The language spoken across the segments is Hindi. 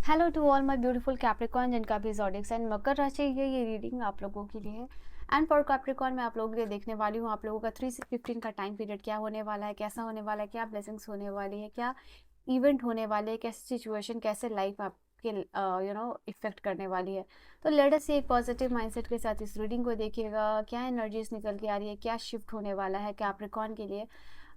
Hello to all my beautiful Capricorn जिनका भी ज़ोडिएक साइन मकर राशि है। ये रीडिंग आप लोगों के लिए है। एंड फॉर कैप्रिकॉर्न मैं आप लोगों के लिए देखने वाली हूँ आप लोगों का 3 से 15 का टाइम पीरियड क्या होने वाला है, कैसा होने वाला है, क्या ब्लेसिंग्स होने वाली है, क्या इवेंट होने वाले हैं, कैसी सिचुएशन, कैसे लाइफ आपके इफेक्ट करने वाली है। तो लेट अस सी एक पॉजिटिव माइंडसेट के साथ इस रीडिंग को देखिएगा। क्या एनर्जीज निकल के आ रही है, क्या शिफ्ट होने वाला है कैप्रिकॉर्न के लिए,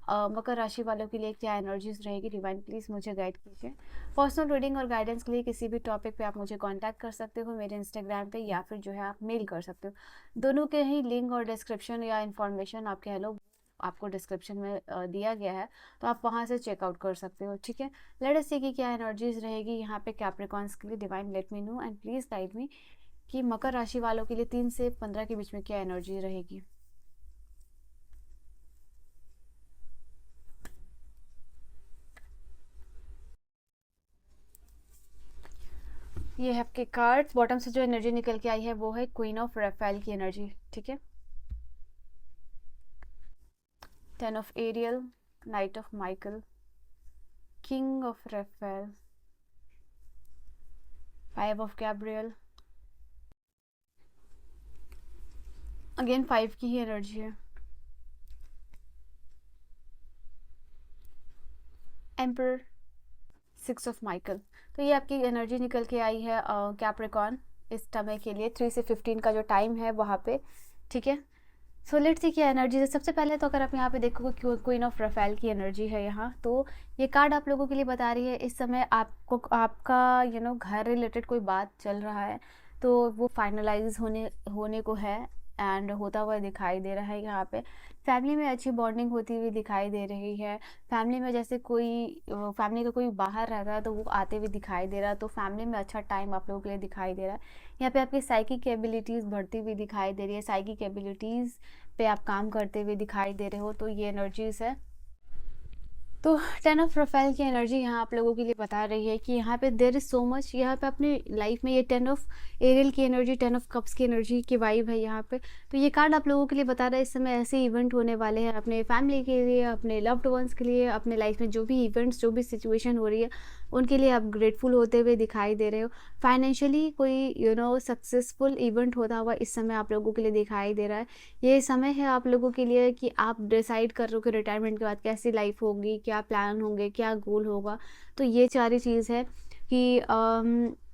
मकर राशि वालों के लिए क्या एनर्जीज रहेगी। डिवाइन प्लीज़ मुझे गाइड कीजिए। पर्सनल रीडिंग और गाइडेंस के लिए किसी भी टॉपिक पे आप मुझे कांटेक्ट कर सकते हो मेरे इंस्टाग्राम पे, या फिर जो है आप मेल कर सकते हो। दोनों के ही लिंक और डिस्क्रिप्शन या इन्फॉर्मेशन आप कह लो आपको डिस्क्रिप्शन में दिया गया है, तो आप वहाँ से चेकआउट कर सकते हो। ठीक है, लेट अस सी कि क्या एनर्जीज रहेगी यहाँ पे कैप्रिकॉर्न्स के लिए। Divine let me know and please guide me कि मकर राशि वालों के लिए 3 से 15 के बीच में क्या एनर्जी रहेगी। ये है आपके कार्ड्स। बॉटम से जो एनर्जी निकल के आई है वो है क्वीन ऑफ रेफेल की एनर्जी। ठीक है, 10 of Ariel, knight of Michael, king of Raphael, 5 of Gabriel, again 5 की ही एनर्जी है, एम्पर, 6 ऑफ माइकल। तो ये आपकी एनर्जी निकल के आई है कैप्रिकॉर्न इस समय के लिए 3 से 15 का जो टाइम है वहाँ पे। ठीक है, सो लेट्स सी क्या एनर्जी है। सबसे पहले तो अगर आप यहाँ पे देखोगे क्वीन ऑफ रफेल की एनर्जी है यहाँ, तो ये कार्ड आप लोगों के लिए बता रही है इस समय आपको आपका घर रिलेटेड कोई बात चल रहा है तो वो फाइनलाइज होने को है एंड होता हुआ दिखाई दे रहा है। यहाँ पे फैमिली में अच्छी बॉन्डिंग होती हुई दिखाई दे रही है। फैमिली में जैसे कोई फैमिली का कोई बाहर रहता है तो वो आते हुए दिखाई दे रहा है, तो फैमिली में अच्छा टाइम आप लोगों के लिए दिखाई दे रहा है। यहाँ पे आपकी साइकिक एबिलिटीज़ बढ़ती हुई दिखाई दे रही है। साइकिक एबिलिटीज़ पे आप काम करते हुए दिखाई दे रहे हो, तो ये एनर्जीज है। तो 10 ऑफ प्रोफाइल की एनर्जी यहाँ आप लोगों के लिए बता रही है कि यहाँ पे देर इज सो मच। यहाँ पे अपने लाइफ में ये 10 ऑफ एरियल की एनर्जी, 10 ऑफ कप्स की एनर्जी की वाइब है यहाँ पे। तो ये कार्ड आप लोगों के लिए बता रहा है इस समय ऐसे इवेंट होने वाले हैं अपने फैमिली के लिए, अपने लव्ड वंस के लिए, अपने लाइफ में जो भी इवेंट्स, जो भी सिचुएशन हो रही है उनके लिए आप ग्रेटफुल होते हुए दिखाई दे रहे हो। फाइनेंशियली कोई सक्सेसफुल इवेंट होता हुआ इस समय आप लोगों के लिए दिखाई दे रहा है। ये समय है आप लोगों के लिए कि आप डिसाइड कर रहे हो कि रिटायरमेंट के बाद कैसी लाइफ होगी, क्या प्लान होंगे, क्या गोल होगा। तो ये सारी चीज़ है कि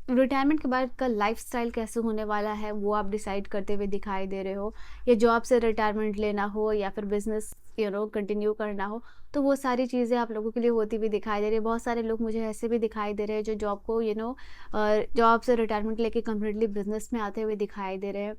रिटायरमेंट के बाद का लाइफस्टाइल कैसे होने वाला है वो आप डिसाइड करते हुए दिखाई दे रहे हो। ये जॉब से रिटायरमेंट लेना हो या फिर बिजनेस कंटिन्यू करना हो, तो वो सारी चीज़ें आप लोगों के लिए होती हुई दिखाई दे रही है। बहुत सारे लोग मुझे ऐसे भी दिखाई दे रहे हैं जो जॉब को जॉब से रिटायरमेंट लेके कम्प्लीटली बिजनेस में आते हुए दिखाई दे रहे हैं,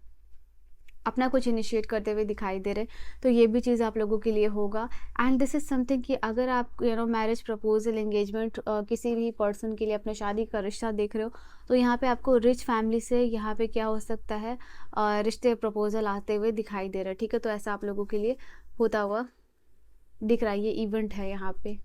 अपना कुछ इनिशिएट करते हुए दिखाई दे रहे। तो ये भी चीज़ आप लोगों के लिए होगा। एंड दिस इज़ समथिंग कि अगर आप मैरिज प्रपोजल, एंगेजमेंट, किसी भी पर्सन के लिए अपने शादी का रिश्ता देख रहे हो, तो यहाँ पे आपको रिच फैमिली से यहाँ पे क्या हो सकता है, रिश्ते प्रपोजल आते हुए दिखाई दे रहा है। ठीक है, तो ऐसा आप लोगों के लिए होता हुआ दिख रहा है, ये इवेंट है यहाँ पे।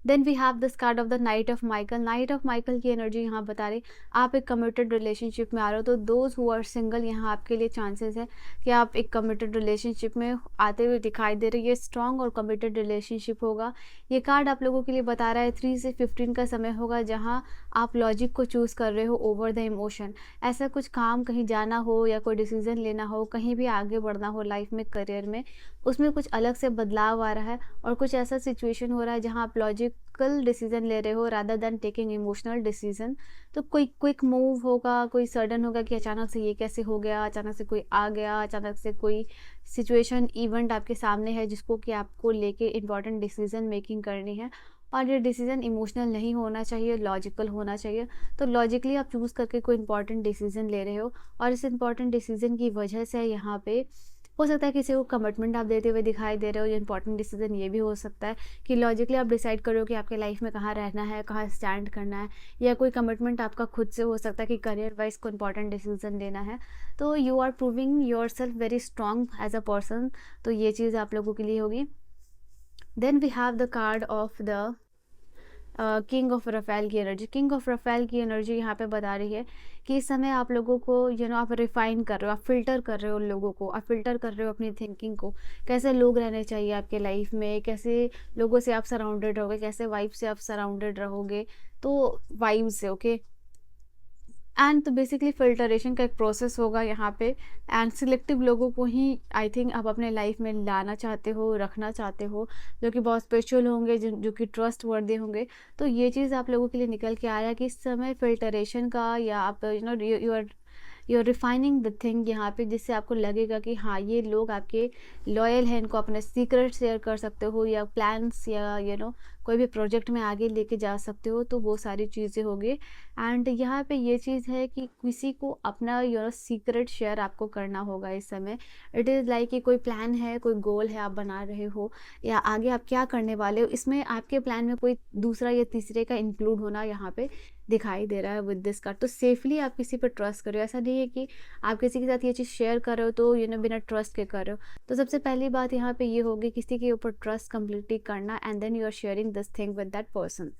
Then we have this card of the knight of Michael. Knight of Michael की एनर्जी यहाँ बता रही आप एक कमिटेड रिलेशनशिप में आ रहे हो। तो दोज हु आर सिंगल, यहाँ आपके लिए चांसेस है कि आप एक कमिटेड रिलेशनशिप में आते हुए दिखाई दे रही है। ये स्ट्रॉन्ग और कमिटेड रिलेशनशिप होगा। ये कार्ड आप लोगों के लिए बता रहा है 3 से 15 का समय होगा जहाँ आप लॉजिक को चूज़ कर रहे हो ओवर द इमोशन। ऐसा कुछ काम कहीं जाना हो या कोई डिसीजन लेना हो, कहीं भी आगे बढ़ना हो लाइफ में, करियर में, उसमें कुछ अलग से बदलाव आ रहा है और कुछ ऐसा सिचुएशन हो रहा है जहाँ आप लॉजिकल डिसीजन ले रहे हो rather than taking emotional decision. तो कोई क्विक मूव होगा, कोई सडन होगा कि अचानक से ये कैसे हो गया, अचानक से कोई आ गया, अचानक से कोई सिचुएशन, इवेंट आपके सामने है जिसको कि आपको लेके इंपॉर्टेंट डिसीजन मेकिंग करनी है। और ये डिसीजन इमोशनल नहीं होना चाहिए, लॉजिकल होना चाहिए। तो लॉजिकली आप चूज़ करके कोई इंपॉर्टेंट डिसीजन ले रहे हो और इस इंपॉर्टेंट डिसीजन की वजह से यहाँ पे हो सकता है किसी को कमिटमेंट आप देते हुए दिखाई दे रहे हो। ये इंपॉर्टेंट डिसीजन ये भी हो सकता है कि लॉजिकली आप डिसाइड करो कि आपके लाइफ में कहाँ रहना है, कहाँ स्टैंड करना है, या कोई कमिटमेंट आपका खुद से हो सकता है कि करियर वाइज को इंपॉर्टेंट डिसीजन लेना है। तो you are proving yourself very strong as a person. तो ये चीज़ आप लोगों के लिए होगी। Then we have the card of the king of Raphael की एनर्जी। किंग ऑफ रफेल की एनर्जी यहाँ पे बता रही है कि इस समय आप लोगों को आप रिफाइन कर रहे हो, आप फिल्टर कर रहे हो लोगों को, आप फिल्टर कर रहे हो अपनी थिंकिंग को, कैसे लोग रहने चाहिए आपके लाइफ में, कैसे लोगों से आप सराउंडेड रहोगे, कैसे वाइब से आप सराउंडेड रहोगे, तो वाइब से, ओके। एंड तो बेसिकली फिल्टरेशन का एक प्रोसेस होगा यहाँ पे, एंड सिलेक्टिव लोगों को ही आई थिंक आप अपने लाइफ में लाना चाहते हो, रखना चाहते हो, जो कि बहुत स्पेशल होंगे, जो कि ट्रस्ट वर्दी होंगे। तो ये चीज़ आप लोगों के लिए निकल के आ रहा है कि इस समय फिल्टरेशन का, या आप you are refining the thing यहाँ पे, जिससे आपको लगेगा कि हाँ ये लोग आपके लॉयल हैं, इनको अपने सीक्रेट शेयर कर सकते हो, या प्लान्स, या कोई भी प्रोजेक्ट में आगे लेके जा सकते हो, तो वो सारी चीज़ें होगी। एंड यहाँ पे ये चीज़ है कि किसी को अपना सीक्रेट शेयर आपको करना होगा इस समय। इट इज़ लाइक कि कोई प्लान है, कोई गोल है आप बना रहे हो, या आगे आप क्या करने वाले हो, इसमें आपके प्लान में कोई दूसरा या तीसरे का इंक्लूड होना यहाँ पे दिखाई दे रहा है विद दिस कार्ड। तो सेफली आप किसी पर ट्रस्ट करो, ऐसा नहीं है कि आप किसी के साथ ये चीज़ शेयर कर रहे हो तो बिना ट्रस्ट के कर रहे हो। तो सबसे पहली बात यहाँ पे ये होगी किसी के ऊपर ट्रस्ट कंप्लीटली करना, and then you are sharing this thing with that person.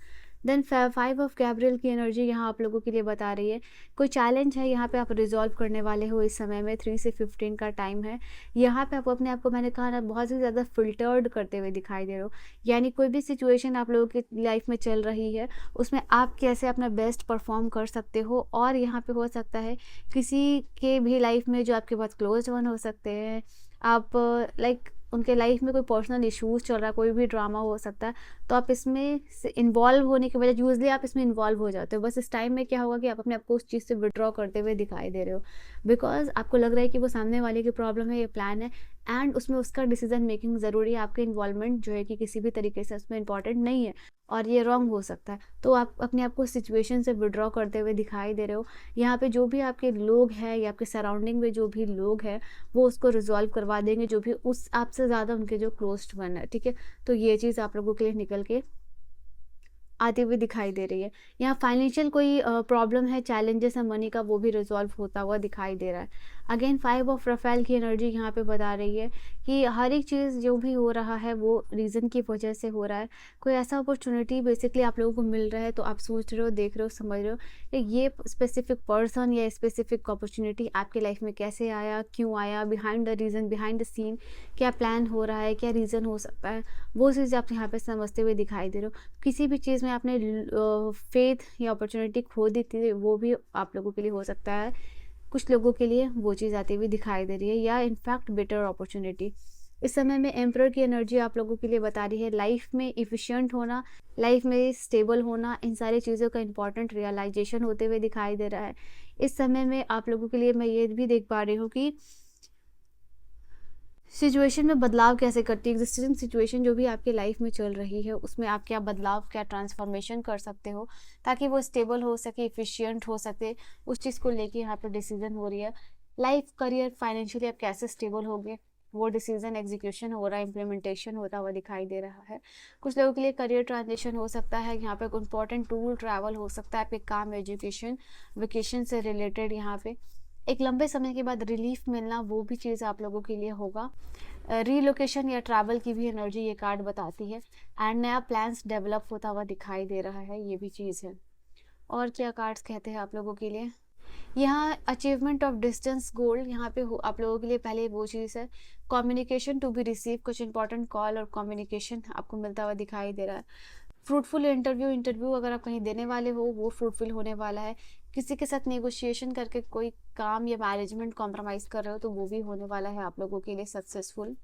Then 5 of Gabriel की एनर्जी यहाँ आप लोगों के लिए बता रही है कोई चैलेंज है यहाँ पे आप रिजॉल्व करने वाले हो इस समय में। 3 से 15 का टाइम है। यहाँ पे आप अपने आप को, मैंने कहा ना, बहुत ही ज़्यादा फिल्टर्ड करते हुए दिखाई दे रहे हो, यानी कोई भी सिचुएशन आप लोगों की लाइफ में चल रही है उसमें आप कैसे अपना बेस्ट परफॉर्म कर सकते हो। और यहाँ पे हो सकता है किसी के भी लाइफ में जो आपके बहुत क्लोज वन हो सकते हैं, आप लाइक उनके लाइफ में कोई पर्सनल इश्यूज चल रहा है, कोई भी ड्रामा हो सकता है, तो आप इसमें इन्वॉल्व होने के बजाय यूजली आप इसमें इन्वॉल्व हो जाते हो। बस इस टाइम में क्या होगा कि आप अपने आप को उस चीज़ से विड्रॉ करते हुए दिखाई दे रहे हो, बिकॉज आपको लग रहा है कि वो सामने वाले की प्रॉब्लम है, ये प्लान है, एंड उसमें उसका डिसीजन मेकिंग ज़रूरी है। आपके इन्वॉल्वमेंट जो है कि किसी भी तरीके से उसमें इंपॉर्टेंट नहीं है, और ये रॉन्ग हो सकता है। तो आप अपने आप को सिचुएशन से विड्रॉ करते हुए दिखाई दे रहे हो। यहाँ पे जो भी आपके लोग हैं या आपके सराउंडिंग में जो भी लोग हैं वो उसको रिजॉल्व करवा देंगे, जो भी उस आपसे ज़्यादा उनके जो क्लोज्ड वन है, ठीक है। तो ये चीज़ आप लोगों के लिए निकल के आती हुई दिखाई दे रही है। यहाँ फाइनेंशियल कोई प्रॉब्लम है, चैलेंजेस है मनी का, वो भी रिजॉल्व होता हुआ दिखाई दे रहा है। अगेन 5 ऑफ रफेल की एनर्जी यहाँ पे बता रही है कि हर एक चीज़ जो भी हो रहा है वो रीज़न की वजह से हो रहा है। कोई ऐसा अपॉर्चुनिटी बेसिकली आप लोगों को मिल रहा है, तो आप सोच रहे हो, देख रहे हो, समझ रहे हो कि ये स्पेसिफिक पर्सन या स्पेसिफिक अपॉर्चुनिटी आपके लाइफ में कैसे आया, क्यों आया, behind the reason, behind the scene क्या प्लान हो रहा है, क्या रीज़न हो सकता है, वो चीज़ आप यहाँ पे समझते हुए दिखाई दे रहे हो। किसी भी चीज़ में आपने फेथ या अपॉर्चुनिटी खो दी थी, वो भी आप लोगों के लिए हो सकता है, कुछ लोगों के लिए वो चीज़ आती हुई दिखाई दे रही है, या इनफैक्ट बेटर अपॉर्चुनिटी। इस समय में एम्परर की एनर्जी आप लोगों के लिए बता रही है लाइफ में इफ़िशिएंट होना, लाइफ में स्टेबल होना, इन सारी चीज़ों का इंपॉर्टेंट रियलाइजेशन होते हुए दिखाई दे रहा है। इस समय में आप लोगों के लिए मैं ये भी देख पा रही हूँ कि सिचुएशन में बदलाव कैसे करती है, एग्जिस्टिंग सिचुएशन जो भी आपकी लाइफ में चल रही है उसमें आप क्या बदलाव, क्या ट्रांसफॉर्मेशन कर सकते हो ताकि वो स्टेबल हो सके, इफिशिएंट हो सके, उस चीज़ को लेके यहाँ पे डिसीजन हो रही है। लाइफ, करियर, फाइनेंशियली आप कैसे स्टेबल होगे, वो डिसीजन एग्जीक्यूशन हो रहा है, इम्प्लीमेंटेशन होता हुआ दिखाई दे रहा है। कुछ लोगों के लिए करियर ट्रांजिशन हो सकता है, यहाँ पे इंपॉर्टेंट टूल ट्रैवल हो सकता है, आपके काम, एजुकेशन, वेकेशन से रिलेटेड यहाँ पे एक लंबे समय के बाद रिलीफ मिलना, वो भी चीज़ आप लोगों के लिए होगा। रीलोकेशन या ट्रैवल की भी एनर्जी ये कार्ड बताती है, एंड नया प्लान्स डेवलप होता हुआ दिखाई दे रहा है, ये भी चीज़ है। और क्या कार्ड्स कहते हैं आप लोगों के लिए, यहाँ अचीवमेंट ऑफ डिस्टेंस गोल, यहाँ पे आप लोगों के लिए पहले वो चीज़ है कम्युनिकेशन टू बी रिसीव, कुछ इंपॉर्टेंट कॉल और कम्युनिकेशन आपको मिलता हुआ दिखाई दे रहा है। फ्रूटफुल इंटरव्यू अगर आप कहीं देने वाले हो वो फ्रूटफुल होने वाला है। किसी के साथ नेगोशिएशन करके कोई काम या मैनेजमेंट कॉम्प्रोमाइज़ कर रहे हो तो वो भी होने वाला है आप लोगों के लिए successful.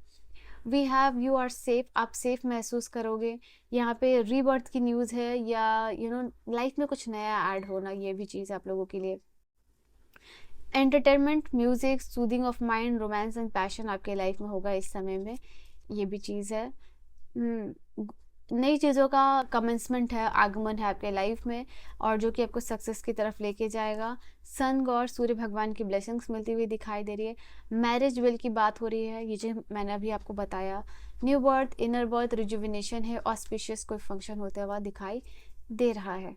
We have, you are safe, आप सेफ महसूस करोगे। यहाँ पे रीबर्थ की न्यूज़ है, या लाइफ में कुछ नया ऐड होना, ये भी चीज़ आप लोगों के लिए। Entertainment, music, soothing of mind, romance and passion आपके लाइफ में होगा इस समय में, ये भी चीज़ है। नई चीज़ों का कमेंसमेंट है, आगमन है आपके लाइफ में, और जो कि आपको सक्सेस की तरफ लेके जाएगा। सन गॉड, सूर्य भगवान की ब्लेसिंग्स मिलती हुई दिखाई दे रही है। मैरिज विल की बात हो रही है, ये जो मैंने अभी आपको बताया। New birth, inner birth, rejuvenation है, ऑस्पिशियस कोई फंक्शन होता हुआ दिखाई दे रहा है।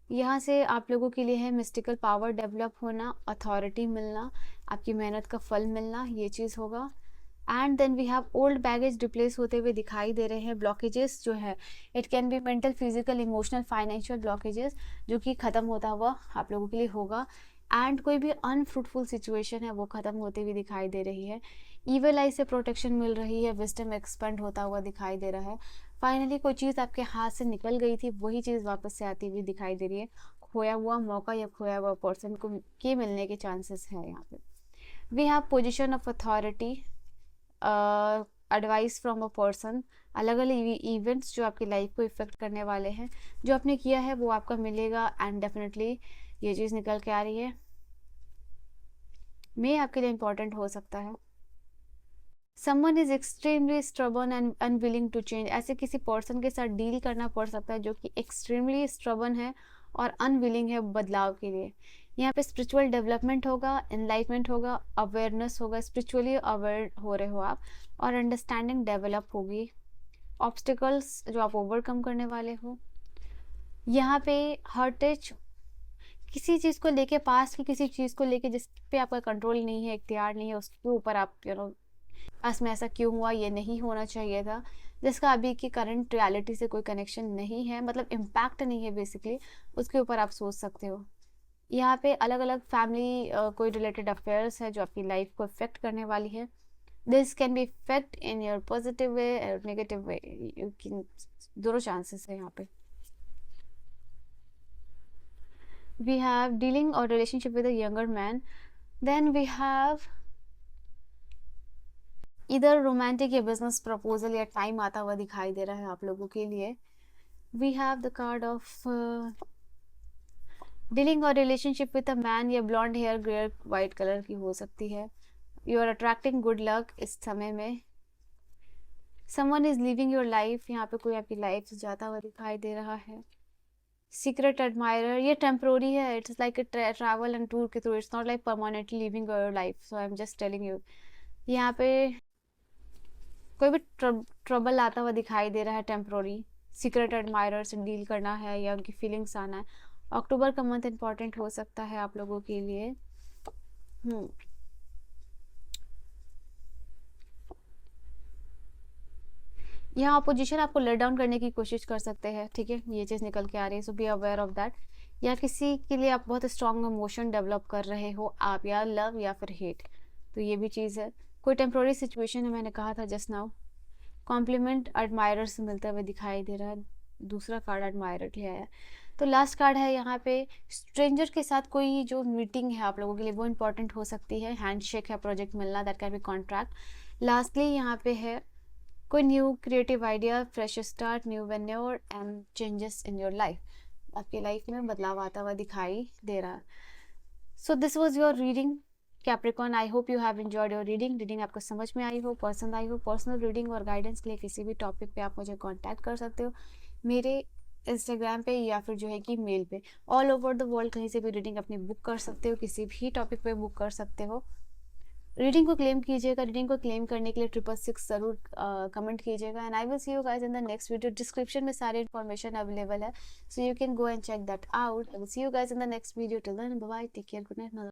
यहाँ से आप लोगों के लिए है मिस्टिकल पावर डेवलप होना, अथॉरिटी मिलना, आपकी मेहनत का फल मिलना, ये चीज़ होगा। And then we have old baggage replace होते हुए दिखाई दे रहे हैं। ब्लॉकेजेस जो है it can be mental, physical, emotional, financial blockages जो कि ख़त्म होता हुआ आप लोगों के लिए होगा। एंड कोई भी अनफ्रूटफुल सिचुएशन है वो ख़त्म होते हुए दिखाई दे रही है। ईवल आई से प्रोटेक्शन मिल रही है, विजडम एक्सपेंड होता हुआ दिखाई दे रहा है। फाइनली कोई चीज़ आपके हाथ से निकल गई थी वही चीज़ वापस से आती हुई दिखाई दे रही है। खोया हुआ मौका या खोया हुआ पर्सन को के मिलने के चांसेस है यहाँ पे। We have position of authority, advice from a person, अलग अलग इवेंट्स जो आपकी लाइफ को इफेक्ट करने वाले हैं, जो आपने किया है वो आपका मिलेगा। एंड डेफिनेटली ये चीज़ निकल के आ रही है, मे आपके लिए इम्पोर्टेंट हो सकता है। Someone is extremely stubborn and unwilling to change, ऐसे किसी पर्सन के साथ डील करना पड़ सकता है जो कि एक्सट्रीमली स्ट्रबन है और अनविलिंग है बदलाव के लिए। यहाँ पे स्पिरिचुअल डेवलपमेंट होगा, एनलाइटमेंट होगा, अवेयरनेस होगा, स्पिरिचुअली अवेयर हो रहे हो आप, और अंडरस्टैंडिंग डेवलप होगी। ऑब्स्टिकल्स जो आप ओवरकम करने वाले हो। यहाँ पे हर्टेज, किसी चीज़ को लेके, पास की किसी चीज़ को लेके जिस पे आपका कंट्रोल नहीं है, इख्तियार नहीं है, उसके ऊपर आप पास में ऐसा क्यों हुआ, ये नहीं होना चाहिए था, जिसका अभी की करंट रियलिटी से कोई कनेक्शन नहीं है, मतलब इम्पैक्ट नहीं है बेसिकली, उसके ऊपर आप सोच सकते हो। यहाँ पे अलग अलग फैमिली कोई रिलेटेड अफेयर्स है जो आपकी लाइफ को इफेक्ट करने वाली है। This can be effect in your positive way और नेगेटिव वे, दोनों चांसेस है यहाँ पे। we have dealing or relationship with a younger man, then we have इधर रोमांटिक या बिजनेस प्रपोजल या टाइम आता हुआ दिखाई दे रहा है आप लोगों के लिए। We have the card of dealing और रिलेशनशिप विद अ मैन, या blonde hair, grey white colour की हो सकती है। You are attracting good luck इस समय में। Someone is living your life, यहाँ पे कोई आपकी लाइफ से जाता हुआ दिखाई दे रहा है। सीक्रेट एडमायरर, ये टेम्प्रोरी है, it's like travel and tour के through, it's not like permanently living your life, so I am just telling you. यहाँ पे कोई भी ट्रबल आता हुआ दिखाई दे रहा है टेम्प्रोरी। सीक्रेट एडमायरर से डील करना है या उनकी फीलिंग्स आना है। अक्टूबर का मंथ इंपॉर्टेंट हो सकता है आप लोगों के लिए। यहाँ अपोजिशन आपको लेट डाउन करने की कोशिश कर सकते हैं, ठीक है, ये चीज़ निकल के आ रही है, सो बी अवेयर ऑफ दैट। या किसी के लिए आप बहुत स्ट्रॉन्ग इमोशन डेवलप कर रहे हो आप, या लव या फिर हेट, तो ये भी चीज़ है। कोई टेम्प्रोरी सिचुएशन है, मैंने कहा था जस्ट नाउ। कॉम्प्लीमेंट एडमायरर से मिलते हुए दिखाई दे रहा है, दूसरा कार्ड एडमायरर लिया है। तो लास्ट कार्ड है यहाँ पे, स्ट्रेंजर के साथ कोई जो मीटिंग है आप लोगों के लिए वो इंपॉर्टेंट हो सकती है। हैंडशेक है, प्रोजेक्ट मिलना, that can be contract. Lastly यहाँ पे है कोई new creative idea, fresh start, new venture and changes in your life, आपकी लाइफ में बदलाव आता हुआ दिखाई दे रहा है। So this was your reading Capricorn. I hope you have enjoyed your reading आपको समझ में आई हो, पसंद आई हो। पर्सनल रीडिंग और गाइडेंस के लिए किसी भी टॉपिक पे आप मुझे कांटेक्ट कर सकते हो, मेरे इंस्टाग्राम पे या फिर जो है कि मेल पे। ऑल ओवर द वर्ल्ड कहीं से भी रीडिंग अपनी बुक कर सकते हो, किसी भी टॉपिक पे बुक कर सकते हो। रीडिंग को क्लेम कीजिएगा, रीडिंग को क्लेम करने के लिए 666 जरूर कमेंट कीजिएगा। And I will see you guys in the next video. Description में सारी इन्फॉर्मेशन अवेलेबल है, so you can go and check that out. I will see you guys in the next video. Till then bye bye, take care, good night.